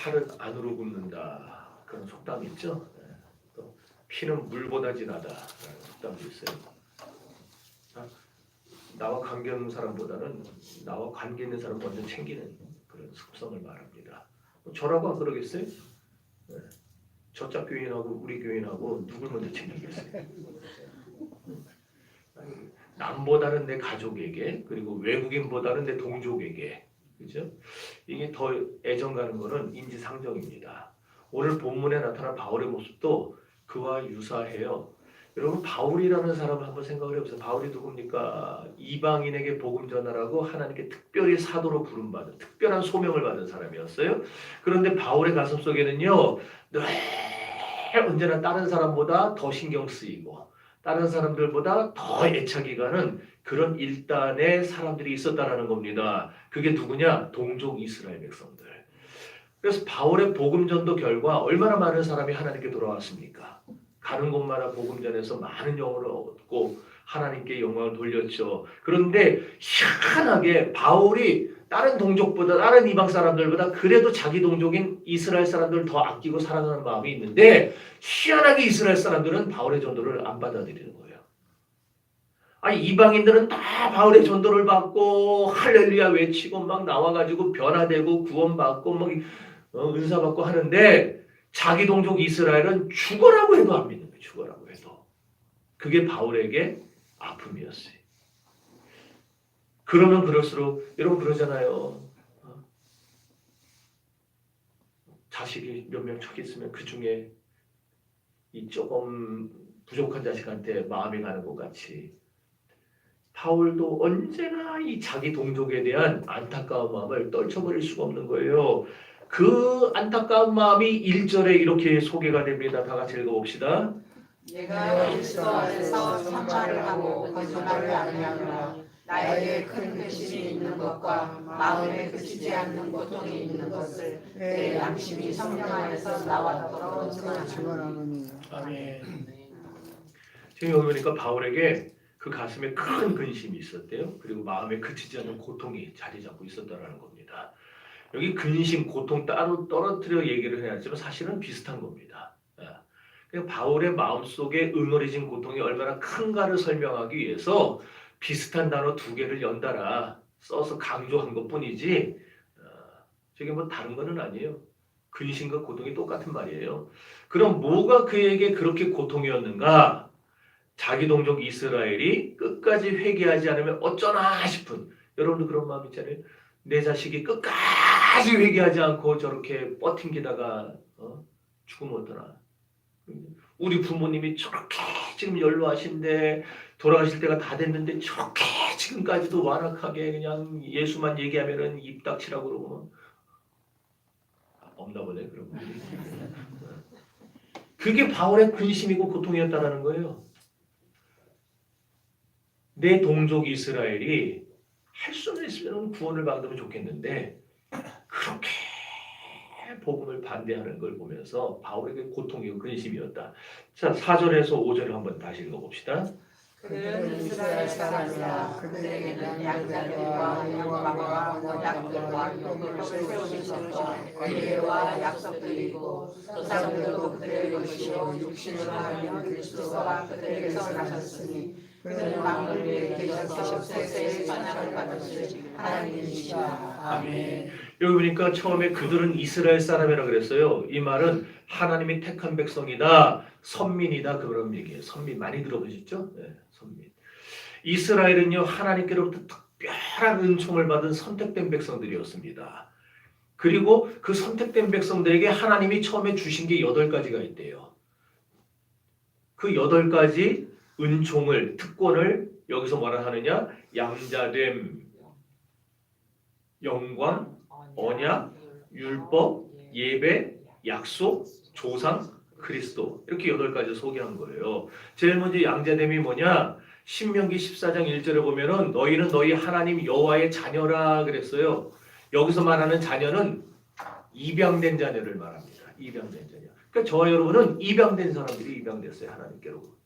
팔은 안으로 굽는다. 그런 속담이 있죠. 또 피는 물보다 진하다. 라는 속담도 있어요. 나와 관계 없는 사람보다는 나와 관계 있는 사람 먼저 챙기는 그런 습성을 말합니다. 저라고 안 그러겠어요? 저짝 교인하고 우리 교인하고 누굴 먼저 챙기겠어요? 남보다는 내 가족에게, 그리고 외국인보다는 내 동족에게, 그죠? 이게 더 애정 가는 거는 인지상정입니다. 오늘 본문에 나타난 바울의 모습도 그와 유사해요. 여러분, 바울이라는 사람을 한번 생각을 해보세요. 바울이 누굽니까? 이방인에게 복음 전하라고 하나님께 특별히 사도로 부름받은, 특별한 소명을 받은 사람이었어요. 그런데 바울의 가슴 속에는요, 늘 언제나 다른 사람보다 더 신경 쓰이고 다른 사람들보다 더 애착이 가는 그런 일단의 사람들이 있었다라는 겁니다. 그게 누구냐? 동족 이스라엘 백성들. 그래서 바울의 복음 전도 결과 얼마나 많은 사람이 하나님께 돌아왔습니까? 가는 곳마다 복음 전에서 많은 영혼을 얻고 하나님께 영광을 돌렸죠. 그런데 희한하게 바울이 다른 동족보다, 다른 이방 사람들보다 그래도 자기 동족인 이스라엘 사람들을 더 아끼고 사랑하는 마음이 있는데, 희한하게 이스라엘 사람들은 바울의 전도를 안 받아들이는 거예요. 아니, 이방인들은 다 바울의 전도를 받고 할렐루야 외치고 막 나와가지고 변화되고 구원받고 막 은사받고 하는데, 자기 동족 이스라엘은 죽어라고 해도 안 믿는 거예요. 죽어라고 해도. 그게 바울에게 아픔이었어요. 그러면 그럴수록 여러분 그러잖아요. 자식이 몇 명 척 있으면 그 중에 이 조금 부족한 자식한테 마음이 가는 것 같이 바울도 언제나 이 자기 동족에 대한 안타까운 마음을 떨쳐버릴 수가 없는 거예요. 그 안타까운 마음이 1절에 이렇게 소개가 됩니다. 다 같이 읽어봅시다. 내가 그리스도 안에서 선말을 하고 거짓말을 아니하노라. 나에게 큰 근심이 있는 것과 마음에 그치지 않는 고통이 있는 것을 내 양심이 성령 안에서 나와 증언하노니. 아멘. 지금 여기 보니까 바울에게 그 가슴에 큰 근심이 있었대요. 그리고 마음에 그치지 않는 고통이 자리 잡고 있었다라는 겁니다. 여기 근심, 고통 따로 떨어뜨려 얘기를 해야지만 사실은 비슷한 겁니다. 바울의 마음속에 응어리진 고통이 얼마나 큰가를 설명하기 위해서 비슷한 단어 두 개를 연달아 써서 강조한 것뿐이지 저게 뭐 다른 거는 아니에요. 근심과 고통이 똑같은 말이에요. 그럼 뭐가 그에게 그렇게 고통이었는가? 자기 동족 이스라엘이 끝까지 회개하지 않으면 어쩌나 싶은, 여러분도 그런 마음 있잖아요. 내 자식이 끝까지 회개하지 않고 저렇게 버팅기다가 죽으면 어떠나. 우리 부모님이 저렇게 지금 연로하신데 돌아가실 때가 다 됐는데 저렇게 지금까지도 완악하게 그냥 예수만 얘기하면은 입 닥치라고 그러고 없나 보네 그런 분들이. 그게 바울의 근심이고 고통이었다라는 거예요. 내 동족 이스라엘이 할 수는 있으면 구원을 받으면 좋겠는데 그렇게 복음을 반대하는 걸 보면서 바울에게 고통이고 근심이었다. 자, 4절에서 5절을 한번 다시 읽어봅시다. 그들은 이스라엘 사람이라. 그들에게는 양자들과 영광과 언약들과 용을 세우시고 예배와 약속들이고 조상들도 그들의 것이요 육신으로 하면 그리스도가 그들에게서 나셨으니 그들은 만물 위에 계셔서 세세의 찬양을 받으실 하나님이시라. 아멘. 여기 보니까 처음에 그들은 이스라엘 사람이라 그랬어요. 이 말은 하나님이 택한 백성이다, 선민이다 그런 얘기예요. 선민 많이 들어보셨죠? 네, 선민. 이스라엘은요 하나님께로부터 특별한 은총을 받은 선택된 백성들이었습니다. 그리고 그 선택된 백성들에게 하나님이 처음에 주신 게 8가지가 있대요. 그 8가지 은총을, 특권을 여기서 뭐라 하느냐? 양자됨, 영광, 언약, 율법, 예배, 약속, 조상, 그리스도, 이렇게 8가지 소개한 거예요. 제일 먼저 양자됨이 뭐냐? 신명기 14장 1절에 보면은 너희는 너희 하나님 여호와의 자녀라 그랬어요. 여기서 말하는 자녀는 입양된 자녀를 말합니다. 입양된 자녀. 그러니까 저와 여러분은 입양된 사람들이 입양됐어요. 하나님께로.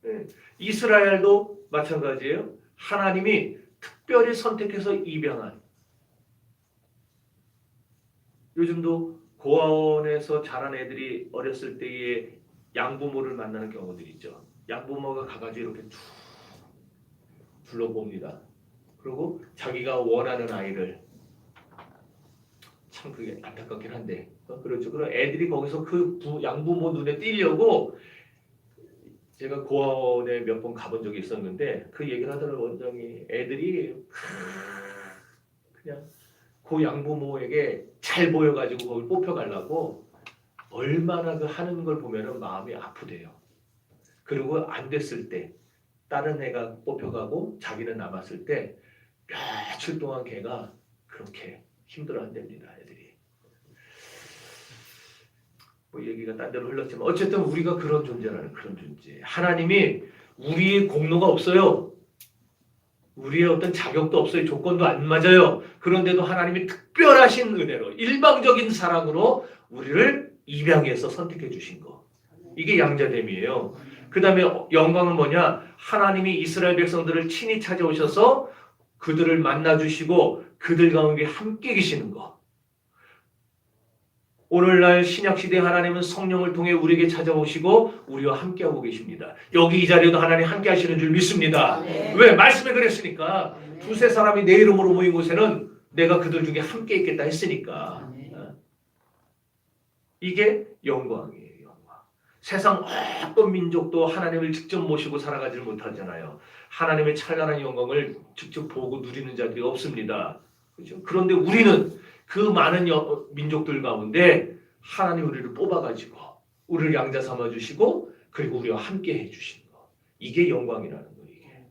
네. 이스라엘도 마찬가지예요. 하나님이 특별히 선택해서 입양한. 요즘도 고아원에서 자란 애들이 어렸을 때에 양부모를 만나는 경우들이 있죠. 양부모가 가가지고 이렇게 쭉 둘러봅니다. 그리고 자기가 원하는 아이를, 참 그게 안타깝긴 한데 그렇죠. 그럼 애들이 거기서 그 양부모 눈에 띄려고, 제가 고아원에 몇 번 가본 적이 있었는데 그 얘기를 하더라고요. 원장이 애들이 그냥 그 양부모에게 잘 보여가지고 거기 뽑혀가려고 얼마나 그 하는 걸 보면은 마음이 아프대요. 그리고 안 됐을 때 다른 애가 뽑혀가고 자기는 남았을 때 며칠 동안 걔가 그렇게 힘들어한답니다. 애들이. 뭐 얘기가 딴 데로 흘렀지만 어쨌든 우리가 그런 존재라는, 그런 존재. 하나님이 우리의 공로가 없어요. 우리의 어떤 자격도 없어요. 조건도 안 맞아요. 그런데도 하나님이 특별하신 은혜로, 일방적인 사랑으로 우리를 입양해서 선택해 주신 거. 이게 양자됨이에요. 그 다음에 영광은 뭐냐? 하나님이 이스라엘 백성들을 친히 찾아오셔서 그들을 만나주시고 그들 가운데 함께 계시는 거. 오늘날 신약시대 하나님은 성령을 통해 우리에게 찾아오시고 우리와 함께하고 계십니다. 여기 이 자리에도 하나님 함께 하시는 줄 믿습니다. 왜? 말씀에 그랬으니까. 두세 사람이 내 이름으로 모인 곳에는 내가 그들 중에 함께 있겠다 했으니까. 이게 영광이에요. 영광. 세상 어떤 민족도 하나님을 직접 모시고 살아가지 못하잖아요. 하나님의 찬란한 영광을 직접 보고 누리는 자들이 없습니다. 그렇죠? 그런데 우리는 그 많은 민족들 가운데 하나님 우리를 뽑아가지고 우리를 양자 삼아주시고 그리고 우리와 함께 해주신 거. 이게 영광이라는 거예요. 이게.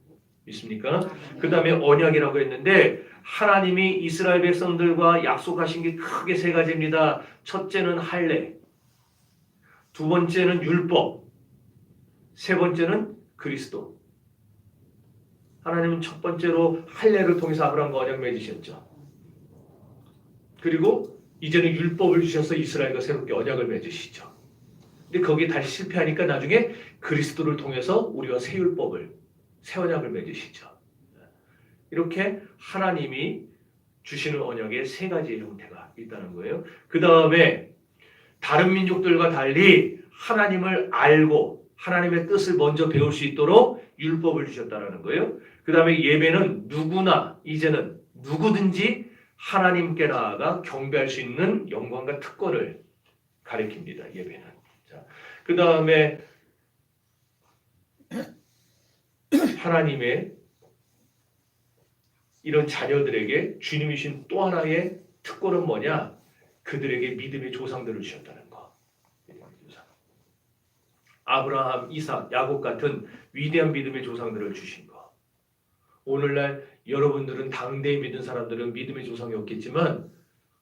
믿습니까? 그 다음에 언약이라고 했는데 하나님이 이스라엘 백성들과 약속하신 게 크게 세 가지입니다. 첫째는 할례, 두 번째는 율법, 세 번째는 그리스도. 하나님은 첫 번째로 할례를 통해서 아브라함과 언약 맺으셨죠. 그리고 이제는 율법을 주셔서 이스라엘과 새롭게 언약을 맺으시죠. 근데 거기에 다시 실패하니까 나중에 그리스도를 통해서 우리와 새 율법을, 새 언약을 맺으시죠. 이렇게 하나님이 주시는 언약의 세 가지의 형태가 있다는 거예요. 그 다음에 다른 민족들과 달리 하나님을 알고 하나님의 뜻을 먼저 배울 수 있도록 율법을 주셨다는 거예요. 그 다음에 예배는 누구나 이제는 누구든지 하나님께 나아가 경배할 수 있는 영광과 특권을 가리킵니다. 예배는. 그 다음에 하나님의 이런 자녀들에게 주님이 주신 또 하나의 특권은 뭐냐? 그들에게 믿음의 조상들을 주셨다는 거. 아브라함, 이삭, 야곱 같은 위대한 믿음의 조상들을 주신 거. 오늘날 여러분들은 당대에 믿은 사람들은 믿음의 조상이 없겠지만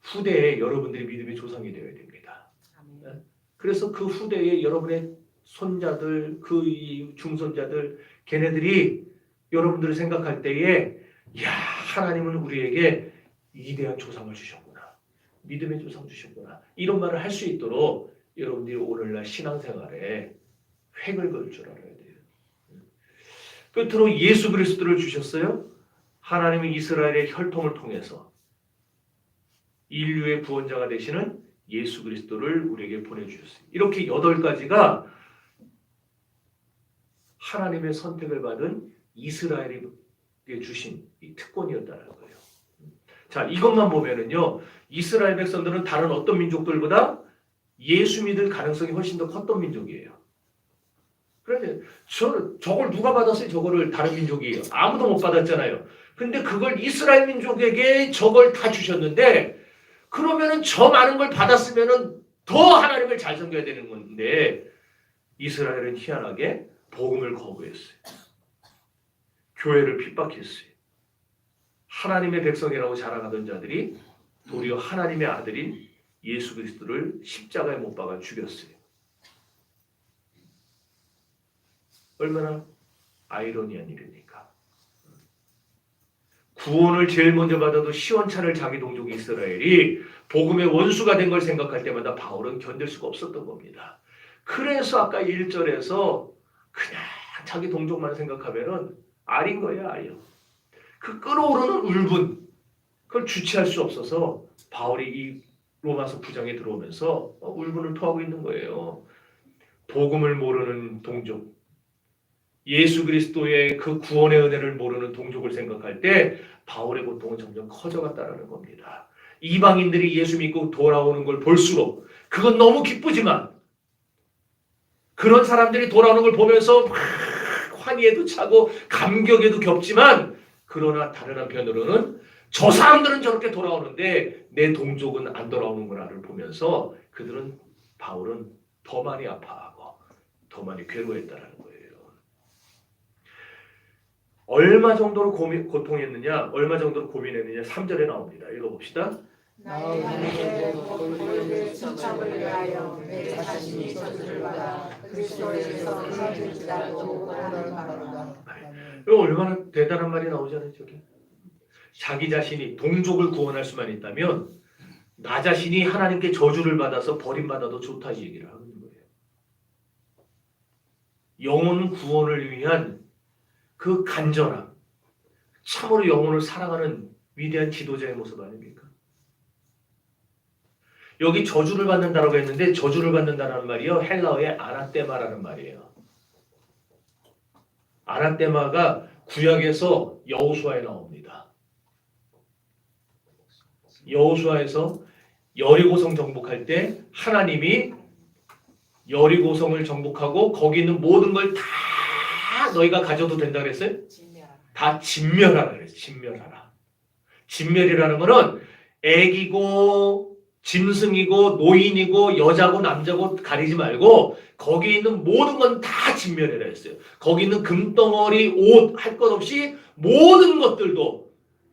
후대에 여러분들이 믿음의 조상이 되어야 됩니다. 그래서 그 후대에 여러분의 손자들, 그 중손자들, 걔네들이 여러분들을 생각할 때에 야, 하나님은 우리에게 위대한 조상을 주셨구나. 믿음의 조상 주셨구나. 이런 말을 할 수 있도록 여러분들이 오늘날 신앙생활에 획을 그을 줄 알아야 돼요. 끝으로 예수 그리스도를 주셨어요. 하나님은 이스라엘의 혈통을 통해서 인류의 구원자가 되시는 예수 그리스도를 우리에게 보내주셨어요. 이렇게 8가지가 하나님의 선택을 받은 이스라엘에게 주신 이 특권이었다는 거예요. 자, 이것만 보면은요, 이스라엘 백성들은 다른 어떤 민족들보다 예수 믿을 가능성이 훨씬 더 컸던 민족이에요. 그런데 저걸 누가 받았어요? 저거를 다른 민족이 아무도 못 받았잖아요. 근데 그걸 이스라엘 민족에게 저걸 다 주셨는데 그러면은 저 많은 걸 받았으면은 더 하나님을 잘 섬겨야 되는 건데 이스라엘은 희한하게 복음을 거부했어요. 교회를 핍박했어요. 하나님의 백성이라고 자랑하던 자들이 도리어 하나님의 아들인 예수 그리스도를 십자가에 못 박아 죽였어요. 얼마나 아이러니한 일입니까? 구원을 제일 먼저 받아도 시원찮을 자기 동족 이스라엘이 복음의 원수가 된 걸 생각할 때마다 바울은 견딜 수가 없었던 겁니다. 그래서 아까 1절에서 그냥 자기 동족만 생각하면은 알인 거예요, 알이요. 그 끓어오르는 울분, 그걸 주체할 수 없어서 바울이 이 로마서 9장에 들어오면서 울분을 토하고 있는 거예요. 복음을 모르는 동족, 예수 그리스도의 그 구원의 은혜를 모르는 동족을 생각할 때 바울의 고통은 점점 커져갔다는 겁니다. 이방인들이 예수 믿고 돌아오는 걸 볼수록 그건 너무 기쁘지만 그런 사람들이 돌아오는 걸 보면서 막 환희에도 차고 감격에도 겹지만 그러나 다른 한편으로는 저 사람들은 저렇게 돌아오는데 내 동족은 안 돌아오는구나를 보면서 바울은 더 많이 아파하고 더 많이 괴로워했다는 거예요. 얼마 정도로 고통했느냐, 얼마 정도로 고민했느냐 3절에 나옵니다. 읽어봅시다. 나의 하나님의 볼을 천착을 위하여 내 자신이 저주를 받아 그리스도에게서 끊어질지라도 원하는 바로다. 이거 얼마나 대단한 말이 나오잖아요. 저게. 자기 자신이 동족을 구원할 수만 있다면 나 자신이 하나님께 저주를 받아서 버림받아도 좋다 이 얘기를 하는 거예요. 영혼 구원을 위한 그 간절함, 참으로 영혼을 사랑하는 위대한 지도자의 모습 아닙니까? 여기 저주를 받는다라고 했는데 저주를 받는다는 말이요 헬라어의 아나테마라는 말이에요. 아나테마가 구약에서 여호수아에 나옵니다. 여호수아에서 여리고성 정복할 때 하나님이 여리고성을 정복하고 거기 있는 모든 걸 다 너희가 가져도 된다 그랬어요? 다 진멸하라 그랬어요. 진멸하라. 진멸이라는 거는 애기고 짐승이고 노인이고 여자고 남자고 가리지 말고 거기 있는 모든 건 다 진멸해라 했어요. 거기 있는 금덩어리, 옷 할 것 없이 모든 것들도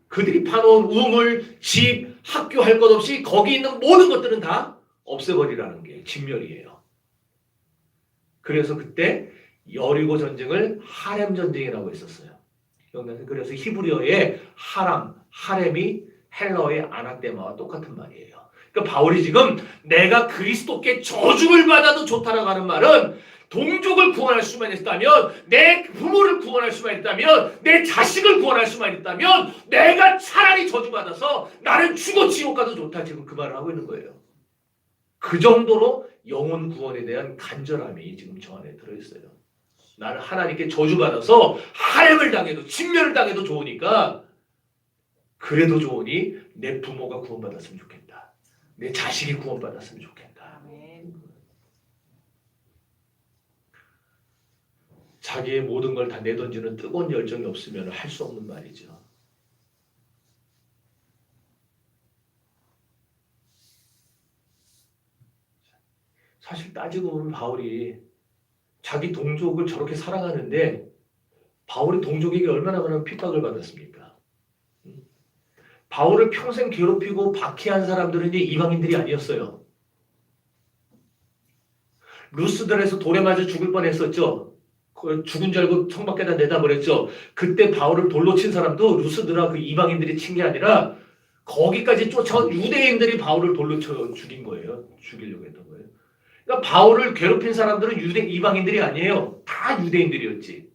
그들이 파놓은 우물, 집, 학교 할 것 없이 거기 있는 모든 것들은 다 없애버리라는 게 진멸이에요. 그래서 그때 여리고 전쟁을 하렘 전쟁이라고 했었어요. 그래서 히브리어의 하렘이 헬라어의 아나테마와 똑같은 말이에요. 그러니까 바울이 지금 내가 그리스도께 저주를 받아도 좋다라고 하는 말은 동족을 구원할 수만 있다면 내 부모를 구원할 수만 있다면 내 자식을 구원할 수만 있다면 내가 차라리 저주받아서 나는 죽어 지옥 가도 좋다 지금 그 말을 하고 있는 거예요. 그 정도로 영혼 구원에 대한 간절함이 지금 저 안에 들어있어요. 나는 하나님께 저주받아서 하렘을 당해도 진멸을 당해도 좋으니까 그래도 좋으니 내 부모가 구원받았으면 좋겠다. 내 자식이 구원받았으면 좋겠다. 자기의 모든 걸 다 내던지는 뜨거운 열정이 없으면 할 수 없는 말이죠. 사실 따지고 보면 바울이 자기 동족을 저렇게 사랑하는데 바울이 동족에게 얼마나 많은 핍박을 받았습니까? 바울을 평생 괴롭히고 박해한 사람들은 이제 이방인들이 아니었어요. 루스드라에서 돌에 맞아 죽을 뻔했었죠. 죽은 줄 알고 성 밖에다 내다버렸죠. 그때 바울을 돌로 친 사람도 루스드라 그 이방인들이 친 게 아니라 거기까지 쫓아온 유대인들이 바울을 돌로 쳐 죽인 거예요. 죽이려고 했던 거예요. 그러니까 바울을 괴롭힌 사람들은 이방인들이 아니에요. 다 유대인들이었지.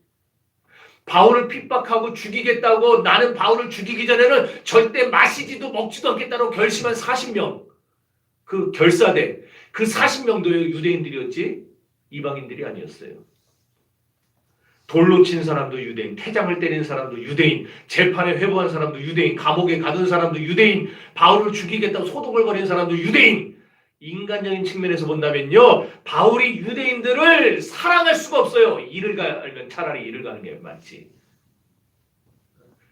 바울을 핍박하고 죽이겠다고 나는 바울을 죽이기 전에는 절대 마시지도 먹지도 않겠다고 결심한 40명. 그 결사대. 그 40명도 유대인들이었지 이방인들이 아니었어요. 돌로 친 사람도 유대인, 태장을 때린 사람도 유대인, 재판에 회부한 사람도 유대인, 감옥에 가둔 사람도 유대인, 바울을 죽이겠다고 소동을 벌인 사람도 유대인. 인간적인 측면에서 본다면요, 바울이 유대인들을 사랑할 수가 없어요. 이를 갈면 차라리 이를 가는 게 맞지.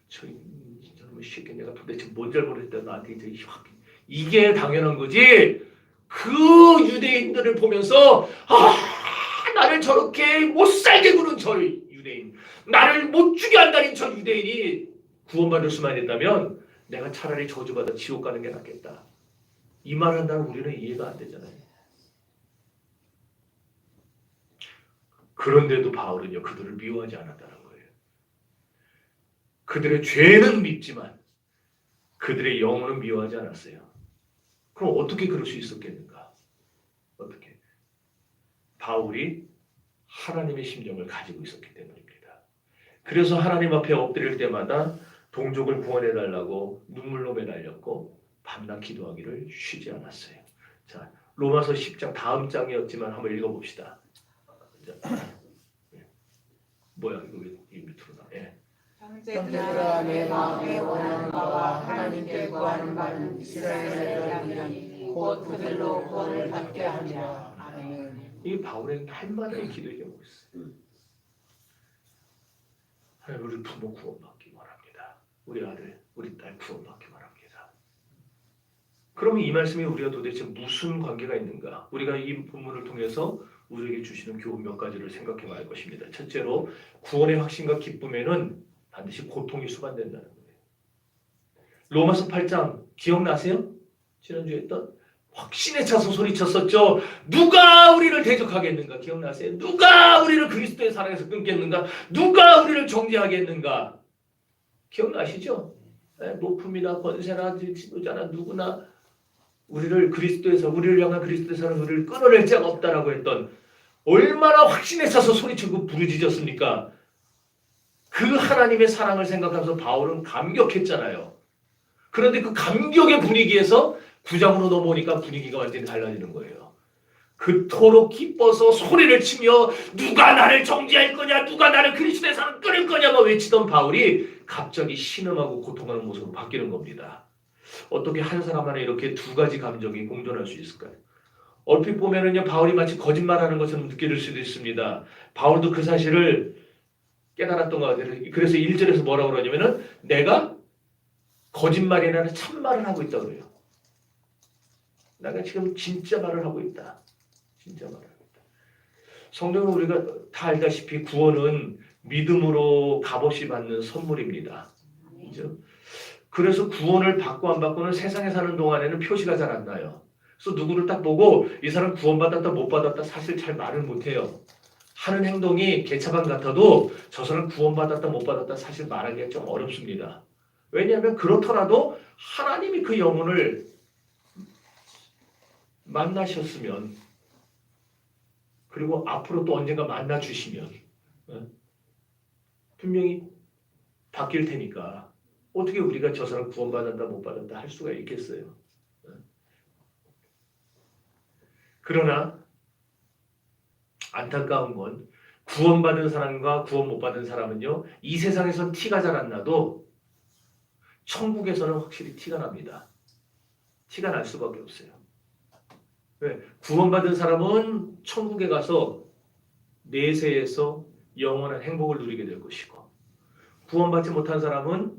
저놈의 새끼 내가 도대체 뭔 잘못했다 나한테 이제 이게 당연한 거지. 그 유대인들을 보면서 나를 저렇게 못 살게 구는 저 유대인, 나를 못 죽게 한다는 저 유대인이 구원받을 수만 있다면 내가 차라리 저주받아 지옥 가는 게 낫겠다. 이 말 한다면 우리는 이해가 안 되잖아요. 그런데도 바울은요, 그들을 미워하지 않았다는 거예요. 그들의 죄는 밉지만 그들의 영혼은 미워하지 않았어요. 그럼 어떻게 그럴 수 있었겠는가? 어떻게? 바울이 하나님의 심정을 가지고 있었기 때문입니다. 그래서 하나님 앞에 엎드릴 때마다 동족을 구원해달라고 눈물로 매달렸고 밤낮 기도하기를 쉬지 않았어요. 자, 로마서 10장 다음 장이었지만 한번 읽어봅시다. 자, 뭐야 이거 왜 밑으로 나? 예. 형제들아 내 마음에 원하는 바와 하나님께 구하는 바는 이스라엘의 명령이 곧 그들로 구원을 받게 하리라. 아멘. 이게 바울의 할 만한 기도의 제목이었어요. 하나님 우리 부모 구원받기 원합니다. 우리 아들, 우리 딸 구원받기 원합니다. 그러면 이 말씀이 우리가 도대체 무슨 관계가 있는가? 우리가 이 본문을 통해서 우리에게 주시는 교훈 몇 가지를 생각해 봐야 할 것입니다. 첫째로 구원의 확신과 기쁨에는 반드시 고통이 수반된다는 거예요. 로마서 8장 기억나세요? 지난주에 했던 확신에 차서 소리쳤었죠. 누가 우리를 대적하겠는가? 기억나세요? 누가 우리를 그리스도의 사랑에서 끊겠는가? 누가 우리를 정죄하겠는가? 기억나시죠? 높음이나 권세나 지도자나 누구나 우리를 향한 그리스도의 사랑 우리를 끊어낼 자가 없다라고 했던 얼마나 확신에 차서 소리치고 부르짖었습니까? 그 하나님의 사랑을 생각하면서 바울은 감격했잖아요. 그런데 그 감격의 분위기에서 9장으로 넘어오니까 분위기가 완전히 달라지는 거예요. 그토록 기뻐서 소리를 치며 누가 나를 정죄할 거냐, 누가 나를 그리스도의 사랑 끊을 거냐고 외치던 바울이 갑자기 신음하고 고통하는 모습으로 바뀌는 겁니다. 어떻게 한 사람 안에 이렇게 두 가지 감정이 공존할 수 있을까요? 얼핏 보면은요, 바울이 마치 거짓말하는 것처럼 느껴질 수도 있습니다. 바울도 그 사실을 깨달았던 것 같아요. 그래서 1절에서 뭐라고 그러냐면은 내가 거짓말이 아니라 참말을 하고 있다 그래요. 내가 지금 진짜 말을 하고 있다. 진짜 말을 하고 있다. 성경은 우리가 다 알다시피 구원은 믿음으로 값없이 받는 선물입니다. 그렇죠? 그래서 구원을 받고 안 받고는 세상에 사는 동안에는 표시가 잘 안 나요. 그래서 누구를 딱 보고 이 사람 구원받았다 못 받았다 사실 잘 말을 못해요. 하는 행동이 개차반 같아도 저 사람 구원받았다 못 받았다 사실 말하기가 좀 어렵습니다. 왜냐하면 그렇더라도 하나님이 그 영혼을 만나셨으면 그리고 앞으로 또 언젠가 만나 주시면 분명히 바뀔 테니까 어떻게 우리가 저 사람 구원받았다 못 받았다 할 수가 있겠어요. 그러나 안타까운 건 구원받은 사람과 구원 못 받은 사람은요, 이 세상에선 티가 잘 안 나도 천국에서는 확실히 티가 납니다. 티가 날 수밖에 없어요. 왜? 구원받은 사람은 천국에 가서 내세에서 영원한 행복을 누리게 될 것이고, 구원받지 못한 사람은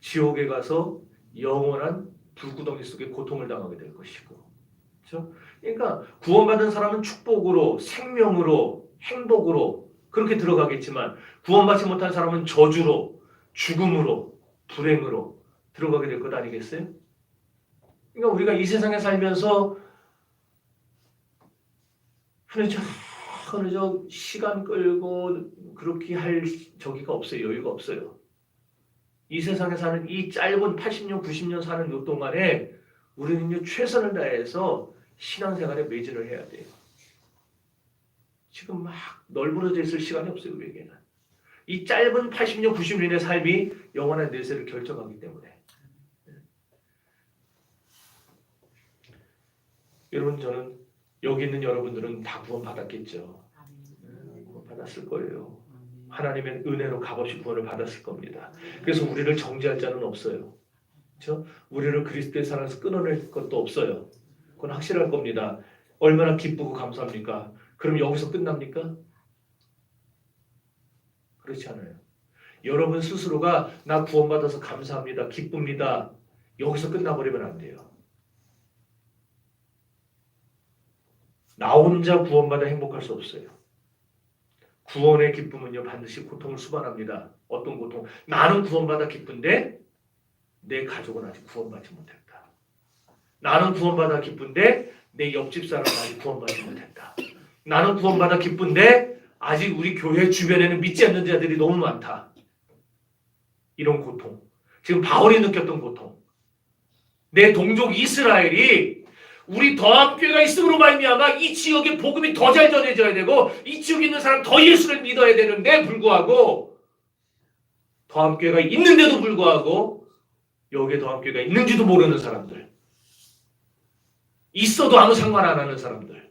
지옥에 가서 영원한 불구덩이 속에 고통을 당하게 될 것이고, 그렇죠? 그러니까 구원받은 사람은 축복으로, 생명으로, 행복으로 그렇게 들어가겠지만 구원받지 못한 사람은 저주로, 죽음으로, 불행으로 들어가게 될 것 아니겠어요? 그러니까 우리가 이 세상에 살면서 어느 저 시간 끌고 그렇게 할 저기가 없어요. 여유가 없어요. 이 세상에 사는 이 짧은 80년, 90년 사는 요 동안에 우리는 최선을 다해서 신앙생활에 매진을 해야 돼요. 지금 막 널브러져 있을 시간이 없어요. 우리에게는. 이 짧은 80년, 90년의 삶이 영원한 내세를 결정하기 때문에. 여러분, 저는 여기 있는 여러분들은 다 구원받았겠죠. 구원받았을 거예요. 하나님의 은혜로 값없이 구원을 받았을 겁니다. 그래서 우리를 정죄할 자는 없어요. 그렇죠? 우리를 그리스도의 사랑에서 끊어낼 것도 없어요. 그건 확실할 겁니다. 얼마나 기쁘고 감사합니까? 그럼 여기서 끝납니까? 그렇지 않아요. 여러분 스스로가 나 구원받아서 감사합니다. 기쁩니다. 여기서 끝나버리면 안 돼요. 나 혼자 구원받아 행복할 수 없어요. 구원의 기쁨은요 반드시 고통을 수반합니다. 어떤 고통? 나는 구원받아 기쁜데 내 가족은 아직 구원받지 못했다. 나는 구원받아 기쁜데 내 옆집 사람은 아직 구원받지 못했다. 나는 구원받아 기쁜데 아직 우리 교회 주변에는 믿지 않는 자들이 너무 많다. 이런 고통. 지금 바울이 느꼈던 고통. 내 동족 이스라엘이 우리 더함교회가 있음으로 말미암아 이 지역에 복음이 더 잘 전해져야 되고 이 지역에 있는 사람 더 예수를 믿어야 되는데 불구하고 더함교회가 있는데도 불구하고 여기에 더한교회가 있는지도 모르는 사람들, 있어도 아무 상관 안 하는 사람들,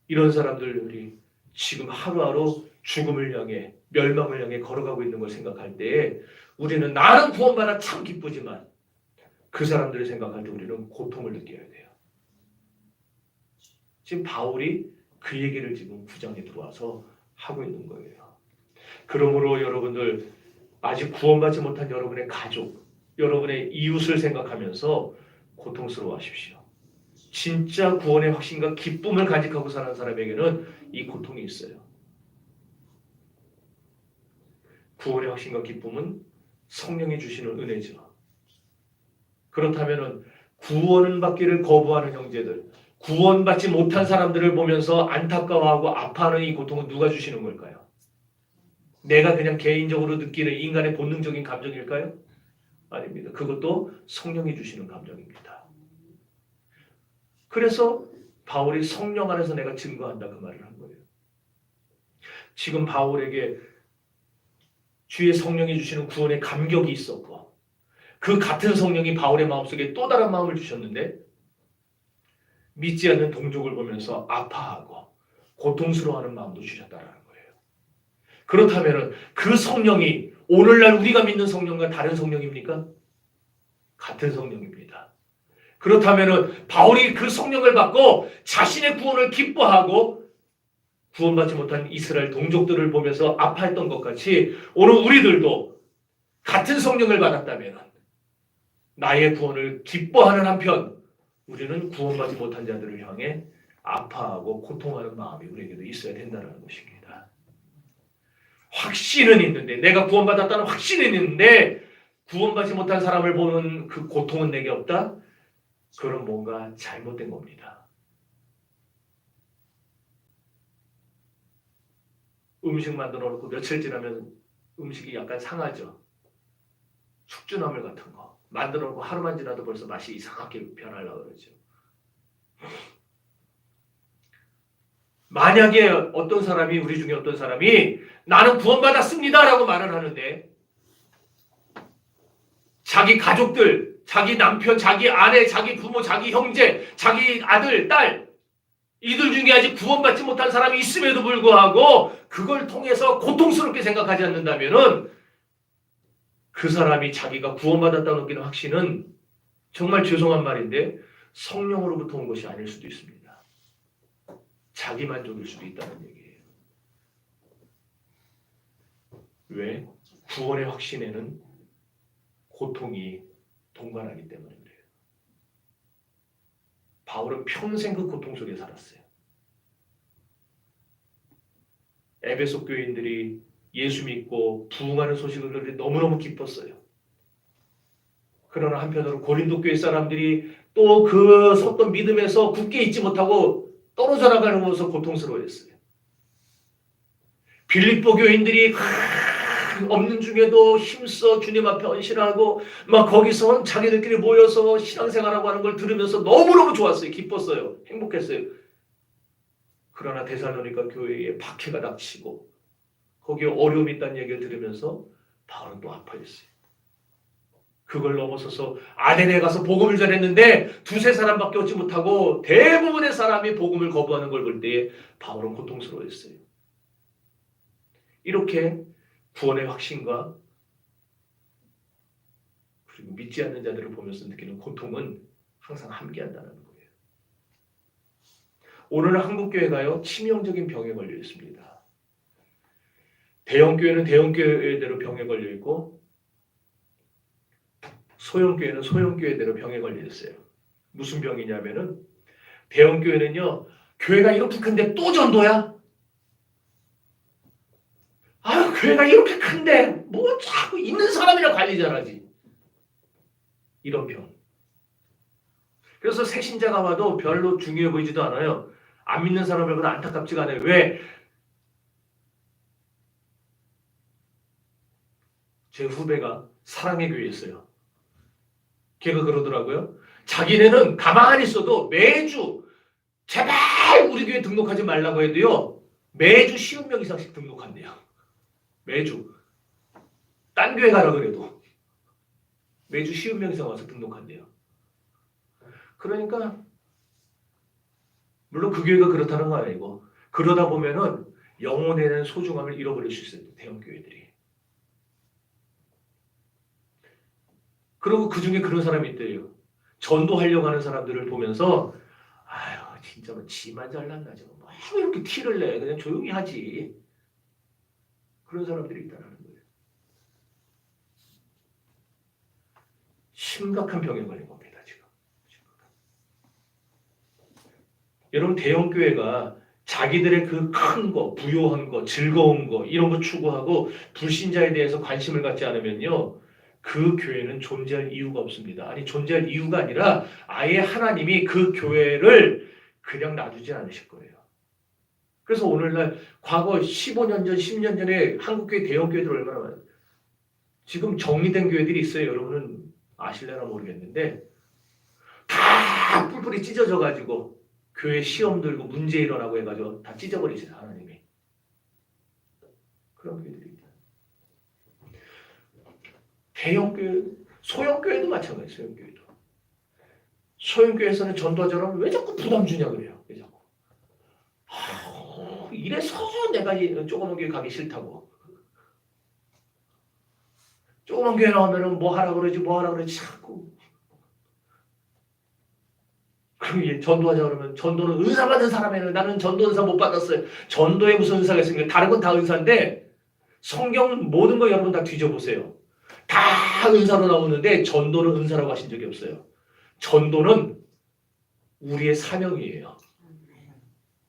이런 사람들이 지금 하루하루 죽음을 향해, 멸망을 향해 걸어가고 있는 걸 생각할 때에 우리는 나는 구원받아 참 기쁘지만 그 사람들을 생각할 때 우리는 고통을 느껴야 돼요. 지금 바울이 그 얘기를 지금 9장에 들어와서 하고 있는 거예요. 그러므로 여러분들, 아직 구원받지 못한 여러분의 가족, 여러분의 이웃을 생각하면서 고통스러워하십시오. 진짜 구원의 확신과 기쁨을 간직하고 사는 사람에게는 이 고통이 있어요. 구원의 확신과 기쁨은 성령이 주시는 은혜죠. 그렇다면 구원은 받기를 거부하는 형제들, 구원받지 못한 사람들을 보면서 안타까워하고 아파하는 이 고통은 누가 주시는 걸까요? 내가 그냥 개인적으로 느끼는 인간의 본능적인 감정일까요? 아닙니다. 그것도 성령이 주시는 감정입니다. 그래서 바울이 성령 안에서 내가 증거한다 그 말을 한 거예요. 지금 바울에게 주의 성령이 주시는 구원의 감격이 있었고 그 같은 성령이 바울의 마음속에 또 다른 마음을 주셨는데 믿지 않는 동족을 보면서 아파하고 고통스러워하는 마음도 주셨다라는 거예요. 그렇다면 그 성령이 오늘날 우리가 믿는 성령과 다른 성령입니까? 같은 성령입니다. 그렇다면 바울이 그 성령을 받고 자신의 구원을 기뻐하고 구원받지 못한 이스라엘 동족들을 보면서 아파했던 것 같이 오늘 우리들도 같은 성령을 받았다면 나의 구원을 기뻐하는 한편 우리는 구원받지 못한 자들을 향해 아파하고 고통하는 마음이 우리에게도 있어야 된다는 것입니다. 확신은 있는데, 내가 구원받았다는 확신은 있는데 구원받지 못한 사람을 보는 그 고통은 내게 없다? 그럼 뭔가 잘못된 겁니다. 음식 만들어 놓고 며칠 지나면 음식이 약간 상하죠. 숙주나물 같은 거 만들어 놓고 하루만 지나도 벌써 맛이 이상하게 변하려고 그러죠. 만약에 어떤 사람이, 우리 중에 어떤 사람이 나는 구원받았습니다 라고 말을 하는데 자기 가족들, 자기 남편, 자기 아내, 자기 부모, 자기 형제, 자기 아들, 딸, 이들 중에 아직 구원받지 못한 사람이 있음에도 불구하고 그걸 통해서 고통스럽게 생각하지 않는다면은 그 사람이 자기가 구원받았다는 느끼는 확신은 정말 죄송한 말인데 성령으로부터 온 것이 아닐 수도 있습니다. 자기 만족일 수도 있다는 얘기예요. 왜? 구원의 확신에는 고통이 동반하기 때문에 그래요. 바울은 평생 그 고통 속에 살았어요. 에베소 교인들이 예수 믿고 부흥하는 소식을 들을 때 너무너무 기뻤어요. 그러나 한편으로 고린도 교회 사람들이 또 그 섰던 믿음에서 굳게 있지 못하고 떨어져 나가는 것을 고통스러워했어요. 빌립보 교인들이 없는 중에도 힘써 주님 앞에 헌신하고 막 거기서 자기들끼리 모여서 신앙생활하고 하는 걸 들으면서 너무너무 좋았어요. 기뻤어요. 행복했어요. 그러나 데살로니가 교회에 박해가 닥치고 거기에 어려움이 있다는 얘기를 들으면서 바울은 또 아파했어요. 그걸 넘어서서 아덴에 가서 복음을 전했는데 두세 사람밖에 얻지 못하고 대부분의 사람이 복음을 거부하는 걸 볼 때에 바울은 고통스러워했어요. 이렇게 구원의 확신과 그리고 믿지 않는 자들을 보면서 느끼는 고통은 항상 함께한다는 거예요. 오늘은 한국교회가요 치명적인 병에 걸려 있습니다. 대형교회는 대형교회대로 병에 걸려 있고 소형교회는 소형교회대로 병에 걸려 있어요. 무슨 병이냐면은 대형교회는요 교회가 이렇게 큰데 또 전도야? 아유 교회가 이렇게 큰데 뭐 자꾸 있는 사람이나 관리 잘하지. 이런 병. 그래서 새신자가 와도 별로 중요해 보이지도 않아요. 안 믿는 사람을 보다 안타깝지가 않아요. 왜? 제 후배가 사랑의 교회에 있어요. 걔가 그러더라고요. 자기네는 가만히 있어도 매주 제발 우리 교회 등록하지 말라고 해도요. 매주 50명 이상씩 등록한대요. 매주. 딴 교회 가라 그래도. 매주 50명 이상 와서 등록한대요. 그러니까 물론 그 교회가 그렇다는 건 아니고 그러다 보면은 영혼에 대한 소중함을 잃어버릴 수 있어요. 대형 교회들이. 그리고 그 중에 그런 사람이 있대요. 전도하려고 하는 사람들을 보면서 아유 진짜 뭐 지만 잘났나 저거 뭐 이렇게 티를 내 그냥 조용히 하지. 그런 사람들이 있다는 거예요. 심각한 병에 걸린 겁니다 지금. 여러분 대형 교회가 자기들의 그 큰 거, 부요한 거, 즐거운 거 이런 거 추구하고 불신자에 대해서 관심을 갖지 않으면요. 그 교회는 존재할 이유가 없습니다. 아니 존재할 이유가 아니라 아예 하나님이 그 교회를 그냥 놔두지 않으실 거예요. 그래서 오늘날 과거 15년 전, 10년 전에 한국교회 대형 교회들 얼마나 많아요. 지금 정리된 교회들이 있어요. 여러분은 아실래나 모르겠는데 다 뿔뿔이 찢어져 가지고 교회 시험 들고 문제 일어나고 해가지고 다 찢어버리세요. 하나님이. 그런 교회들이 있다. 대형 교회, 소형 교회도 마찬가지예요. 소형 교회도. 소형 교회에서는 전도하자면 왜 자꾸 부담 주냐 그래요. 왜 자꾸. 이래서 내가 조그만 교회 가기 싫다고. 조그만 교회 나오면은 뭐 하라 그러지 자꾸. 그럼 전도하자 그러면 전도는 은사 받은 사람에는 나는 전도 은사 못 받았어요. 전도에 무슨 은사가 있습니까? 다른 건 다 은사인데 성경 모든 거 여러분 다 뒤져보세요. 다 은사로 나오는데 전도는 은사라고 하신 적이 없어요. 전도는 우리의 사명이에요.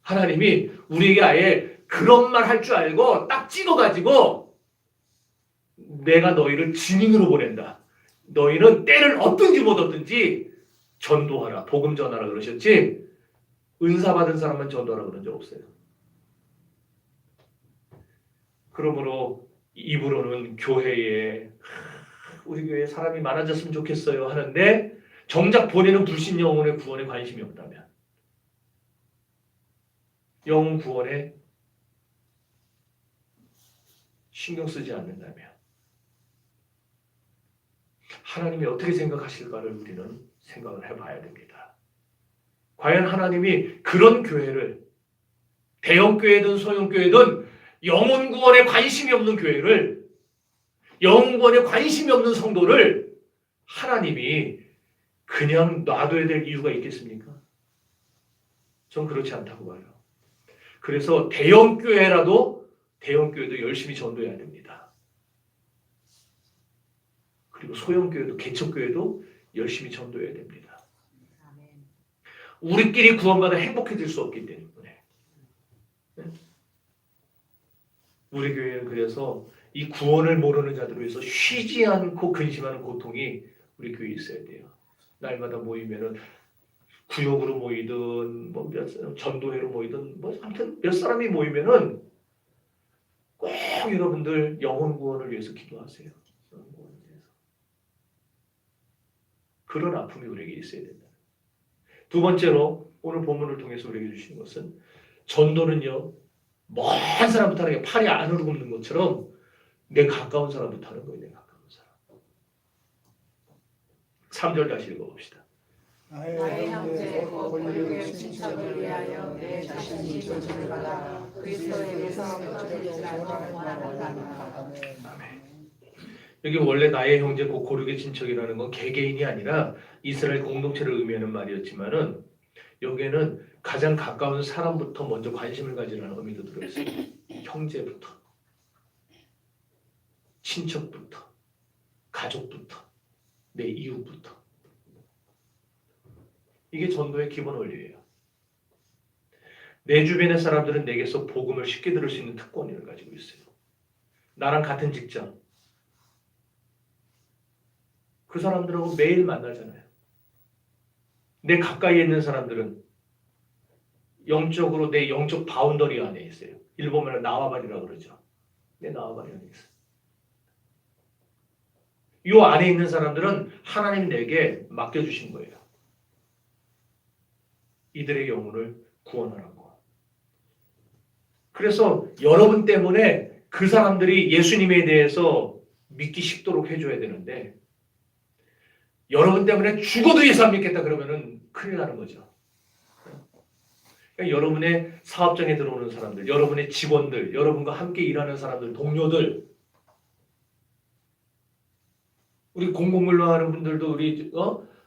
하나님이 우리에게 아예 그런 말 할 줄 알고 딱 찍어가지고 내가 너희를 증인으로 보낸다. 너희는 때를 얻든지 못 얻든지 전도하라, 복음 전하라 그러셨지 은사 받은 사람만 전도하라 그런 적 없어요. 그러므로 입으로는 교회에 우리 교회에 사람이 많아졌으면 좋겠어요 하는데 정작 본인은 불신 영혼의 구원에 관심이 없다면 영혼 구원에 신경 쓰지 않는다면 하나님이 어떻게 생각하실까를 우리는 생각을 해봐야 됩니다. 과연 하나님이 그런 교회를 대형 교회든 소형 교회든 영혼 구원에 관심이 없는 교회를 영혼 구원에 관심이 없는 성도를 하나님이 그냥 놔둬야 될 이유가 있겠습니까? 전 그렇지 않다고 봐요. 그래서 대형 교회도 열심히 전도해야 됩니다. 그리고 소형 교회도 개척 교회도 열심히 전도해야 됩니다. 우리끼리 구원받아 행복해질 수 없기 때문에. 우리 교회는 그래서 이 구원을 모르는 자들을 위해서 쉬지 않고 근심하는 고통이 우리 교회에 있어야 돼요. 날마다 모이면은 구역으로 모이든 뭐 전도회로 모이든 뭐 아무튼 몇 사람이 모이면은 꼭 여러분들 영혼 구원을 위해서 기도하세요. 영혼 구원을 위해서. 그런 아픔이 우리에게 있어야 된다. 두 번째로 오늘 본문을 통해서 우리에게 주시는 것은 전도는요. 먼 사람부터 하는 게 팔이 안으로 굽는 것처럼 내 가까운 사람부터 하는 거예요. 내 가까운 사람. 3절 다시 읽어봅시다. 나의 형제 곧 권력의 친척을 위하여 내 자신이 조직을 받아 그리스도에게서 흩어지지 않고 원하노라. 아멘. 여기 원래 나의 형제 곧 고륙의 친척이라는 건 개개인이 아니라 이스라엘 공동체를 의미하는 말이었지만은 여기에는 가장 가까운 사람부터 먼저 관심을 가지라는 의미도 들어있어요. 형제부터, 친척부터, 가족부터, 내 이웃부터. 이게 전도의 기본 원리예요. 내 주변의 사람들은 내게서 복음을 쉽게 들을 수 있는 특권을 가지고 있어요. 나랑 같은 직장. 그 사람들하고 매일 만나잖아요. 내 가까이에 있는 사람들은 영적으로 내 영적 바운더리 안에 있어요. 일본말로 나와바리라고 그러죠. 내 나와바리 안에 있어요. 이 안에 있는 사람들은 하나님이 내게 맡겨주신 거예요. 이들의 영혼을 구원하라고. 그래서 여러분 때문에 그 사람들이 예수님에 대해서 믿기 쉽도록 해줘야 되는데 여러분 때문에 죽어도 예수 안 믿겠다 그러면은 큰일 나는 거죠. 그러니까 여러분의 사업장에 들어오는 사람들, 여러분의 직원들, 여러분과 함께 일하는 사람들, 동료들, 우리 공공근로 하는 분들도 우리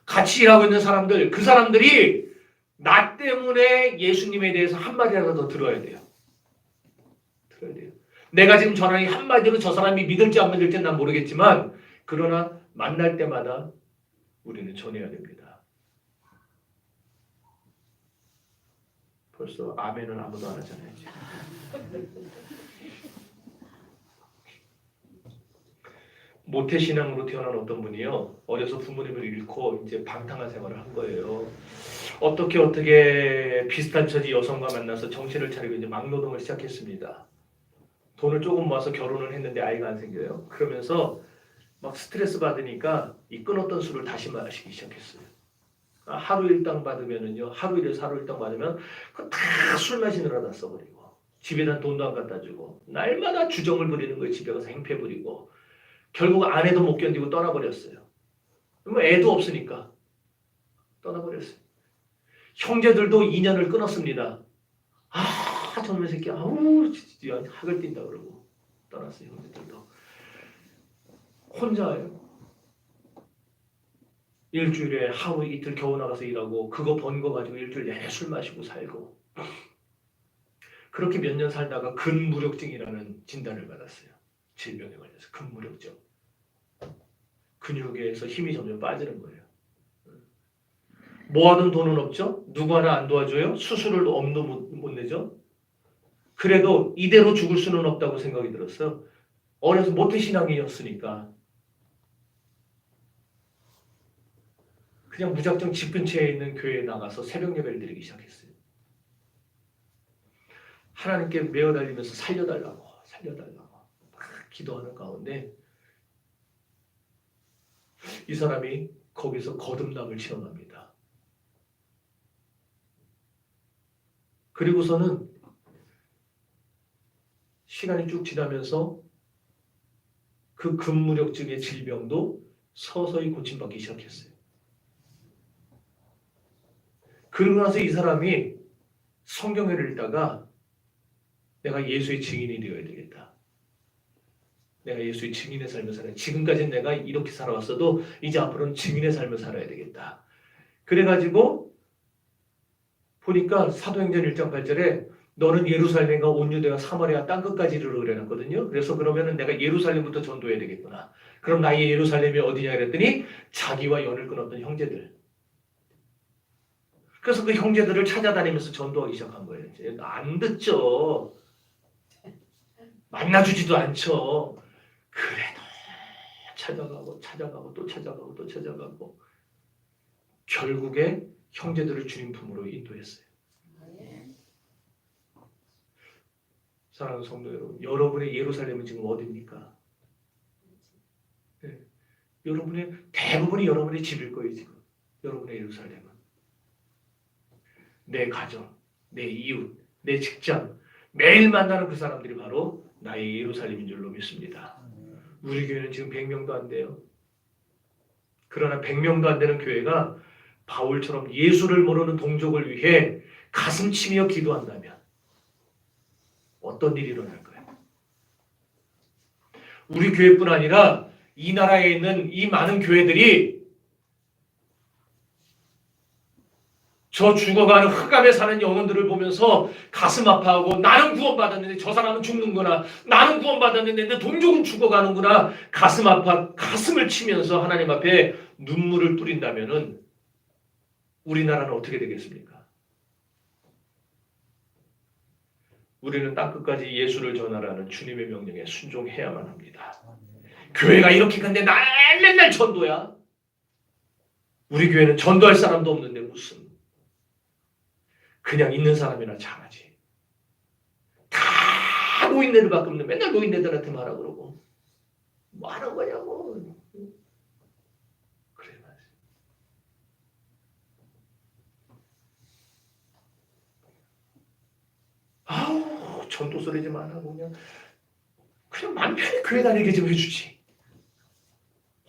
같이 일하고 있는 사람들, 그 사람들이 나 때문에 예수님에 대해서 한마디라도 더 들어야 돼요. 들어야 돼요. 내가 지금 전하는 한마디로 저 사람이 믿을지 안 믿을지 난 모르겠지만 그러나 만날 때마다 우리는 전해야 됩니다. 벌써 아멘은 아무도 안 하잖아요. 모태신앙으로 태어난 어떤 분이요. 어려서 부모님을 잃고 이제 방탕한 생활을 한 거예요. 어떻게 비슷한 처지 여성과 만나서 정신을 차리고 이제 막노동을 시작했습니다. 돈을 조금 모아서 결혼을 했는데 아이가 안 생겨요. 그러면서 막 스트레스 받으니까 이 끊었던 술을 다시 마시기 시작했어요. 하루 일당 받으면은요, 하루 일에서 하루 일당 받으면 그거 다 술 마시느라 다 써버리고 집에다 돈도 안 갖다 주고 날마다 주정을 부리는 거예요. 집에 가서 행패 부리고 결국 아내도 못 견디고 떠나버렸어요. 뭐 애도 없으니까 떠나버렸어요. 형제들도 인연을 끊었습니다. 저놈의 새끼, 아우, 진짜 학을 뛴다 그러고 떠났어요. 형제들도. 혼자예요. 일주일에 하루 이틀 겨우 나가서 일하고 그거 번 거 가지고 일주일 내내 술 마시고 살고 그렇게 몇 년 살다가 근무력증이라는 진단을 받았어요. 질병에 걸려서 근무력증. 근육에서 힘이 점점 빠지는 거예요. 모아둔 돈은 없죠? 누구 하나 안 도와줘요? 수술을 엄도 못 내죠? 그래도 이대로 죽을 수는 없다고 생각이 들었어요. 어려서 모태신앙이었으니까 그냥 무작정 집 근처에 있는 교회에 나가서 새벽 예배를 드리기 시작했어요. 하나님께 매어달리면서 살려달라고 막 기도하는 가운데 이 사람이 거기서 거듭남을 체험합니다. 그리고서는 시간이 쭉 지나면서 그 근무력증의 질병도 서서히 고침받기 시작했어요. 그러고 나서 이 사람이 성경을 읽다가 내가 예수의 증인이 되어야 되겠다. 내가 예수의 증인의 삶을 살아야 돼. 지금까지는 내가 이렇게 살아왔어도 이제 앞으로는 증인의 삶을 살아야 되겠다. 그래가지고 보니까 사도행전 1장 8절에 너는 예루살렘과 온 유대와 사마리아 땅끝까지 이르러 해놨거든요. 그래서 그러면은 내가 예루살렘부터 전도해야 되겠구나. 그럼 나의 예루살렘이 어디냐 그랬더니 자기와 연을 끊었던 형제들. 그래서 그 형제들을 찾아다니면서 전도하기 시작한 거예요. 이제 안 듣죠. 만나주지도 않죠. 그래도 찾아가고 또 찾아가고 결국에 형제들을 주님 품으로 인도했어요. 사랑하는 성도 여러분, 여러분의 예루살렘은 지금 어디입니까? 네. 여러분의 대부분이 여러분의 집일 거예요. 지금 여러분의 예루살렘은 내 가정, 내 이웃, 내 직장, 매일 만나는 그 사람들이 바로 나의 예루살렘인 줄로 믿습니다. 우리 교회는 지금 100명도 안 돼요. 그러나 100명도 안 되는 교회가 바울처럼 예수를 모르는 동족을 위해 가슴 치며 기도한다면 어떤 일이 일어날 거예요? 우리 교회뿐 아니라 이 나라에 있는 이 많은 교회들이 저 죽어가는 흑암에 사는 영혼들을 보면서 가슴 아파하고 나는 구원받았는데 저 사람은 죽는구나. 나는 구원받았는데 내 동족은 죽어가는구나. 가슴 아파 가슴을 치면서 하나님 앞에 눈물을 뿌린다면은 우리나라는 어떻게 되겠습니까? 우리는 땅끝까지 예수를 전하라는 주님의 명령에 순종해야만 합니다. 교회가 이렇게 근데 맨날 전도야. 우리 교회는 전도할 사람도 없는데 무슨 그냥 있는 사람이나 잘하지. 다 노인네들 밖에 없는데 맨날 노인네들한테 말하고 그러고 뭐 하는 거냐고. 그래 말이야. 아우 전도 소리 좀 안 하고 그냥 마음 편히 교회 다니게 좀 해주지.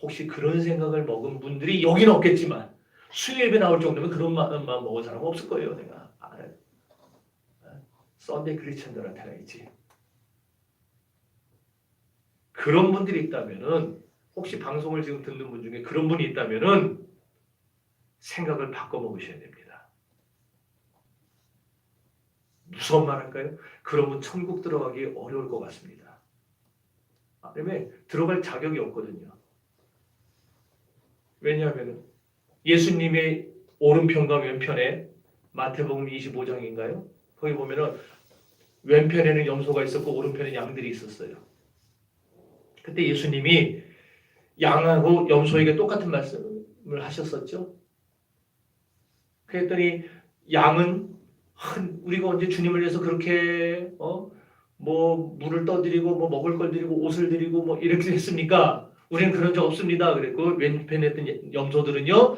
혹시 그런 생각을 먹은 분들이 여기는 없겠지만 수요 예배 나올 정도면 그런 마음 먹은 사람은 없을 거예요. 내가 알아요. 썬데이 크리스천들한테나 있지. 그런 분들이 있다면은 혹시 방송을 지금 듣는 분 중에 그런 분이 있다면은 생각을 바꿔 먹으셔야 됩니다. 무서운 말 할까요? 그러면 천국 들어가기 어려울 것 같습니다. 왜냐면 들어갈 자격이 없거든요. 왜냐하면 예수님의 오른편과 왼편에 마태복음 25장인가요? 거기 보면은 왼편에는 염소가 있었고 오른편에 양들이 있었어요. 그때 예수님이 양하고 염소에게 똑같은 말씀을 하셨었죠. 그랬더니 양은 우리가 언제 주님을 위해서 그렇게 뭐 물을 떠드리고 뭐 먹을 걸 드리고 옷을 드리고 뭐 이렇게 했습니까? 우리는 그런 적 없습니다. 그랬고 왼편에 있던 염소들은요.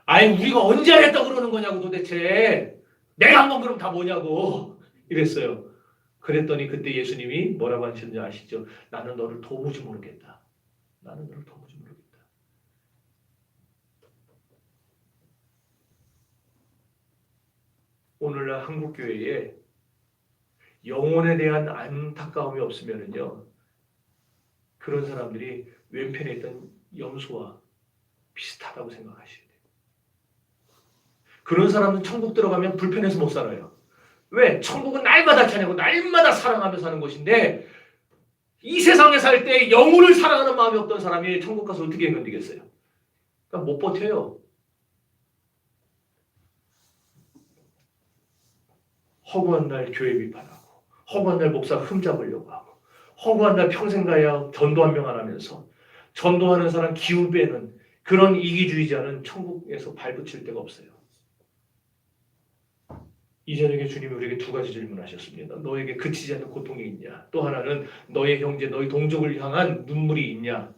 아니 우리가 언제 하겠다고 그러는 거냐고 도대체. 내가 한 건 그럼 다 뭐냐고 이랬어요. 그랬더니 그때 예수님이 뭐라고 하셨는지 아시죠? 나는 너를 도무지 모르겠다. 나는 너를 도무지 모르겠다. 오늘날 한국교회에 영혼에 대한 안타까움이 없으면은요. 그런 사람들이 왼편에 있던 염소와 비슷하다고 생각하셔야 돼요. 그런 사람은 천국 들어가면 불편해서 못 살아요. 왜? 천국은 날마다 찬양하고 날마다 사랑하며 사는 곳인데 이 세상에 살 때 영혼을 사랑하는 마음이 없던 사람이 천국 가서 어떻게 견디겠어요? 그러니까 못 버텨요. 허구한 날 교회 비판하고 허구한 날 목사 흠잡으려고 하고 허구한 날 평생 가야 전도 한 명 안 하면서 전도하는 사람 기운 빼는 그런 이기주의자는 천국에서 발붙일 데가 없어요. 이 저녁에 주님이 우리에게 두 가지 질문하셨습니다. 너에게 그치지 않는 고통이 있냐? 또 하나는 너의 형제, 너의 동족을 향한 눈물이 있냐?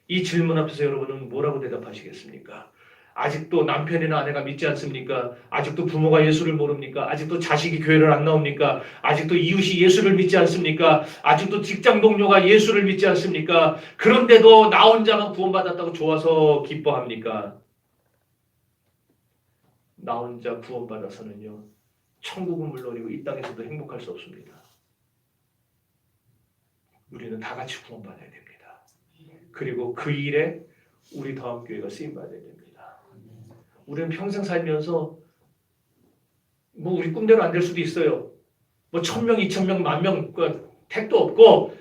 이 질문 앞에서 여러분은 뭐라고 대답하시겠습니까? 아직도 남편이나 아내가 믿지 않습니까? 아직도 부모가 예수를 모릅니까? 아직도 자식이 교회를 안 나옵니까? 아직도 이웃이 예수를 믿지 않습니까? 아직도 직장 동료가 예수를 믿지 않습니까? 그런데도 나 혼자만 구원받았다고 좋아서 기뻐합니까? 나 혼자 구원받아서는요. 천국은 물론이고 이 땅에서도 행복할 수 없습니다. 우리는 다 같이 구원받아야 됩니다. 그리고 그 일에 우리 다음교회가 쓰임받아야 됩니다. 우리는 평생 살면서 뭐 우리 꿈대로 안 될 수도 있어요. 뭐 1000명, 2000명, 10,000명 그 택도 없고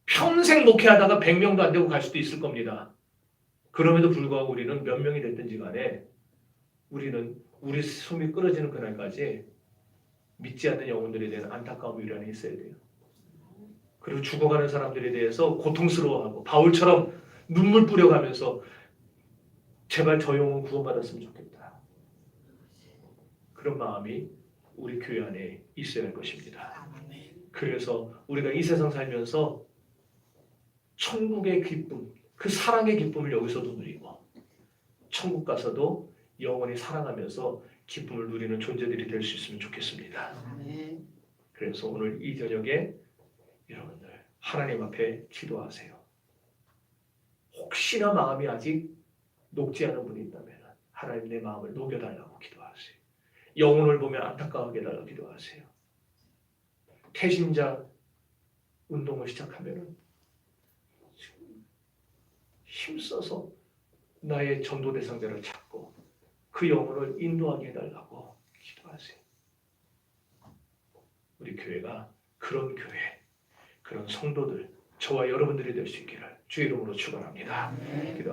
평생 목회하다가 100명도 안 되고 갈 수도 있을 겁니다. 그럼에도 불구하고 우리는 몇 명이 됐든지 간에 우리는 우리 숨이 끊어지는 그날까지 믿지 않는 영혼들에 대한 안타까움이 우리 안에 있어야 돼요. 그리고 죽어가는 사람들에 대해서 고통스러워하고 바울처럼 눈물 뿌려가면서 제발 저 영혼 구원받았으면 좋겠다. 그런 마음이 우리 교회 안에 있어야 할 것입니다. 그래서 우리가 이 세상 살면서 천국의 기쁨, 그 사랑의 기쁨을 여기서도 누리고 천국 가서도 영원히 사랑하면서 기쁨을 누리는 존재들이 될 수 있으면 좋겠습니다. 그래서 오늘 이 저녁에 여러분들 하나님 앞에 기도하세요. 혹시나 마음이 아직 녹지 않은 분이 있다면 하나님 내 마음을 녹여달라고 기도하세요. 영혼을 보면 안타까워하게 해달라고 기도하세요. 태신자 운동을 시작하면 힘써서 나의 전도 대상자를 찾고 그 영혼을 인도하게 해달라고 기도하세요. 우리 교회가 그런 교회, 그런 성도들, 저와 여러분들이 될 수 있기를 주의 이름으로 축원합니다. 기도합니다.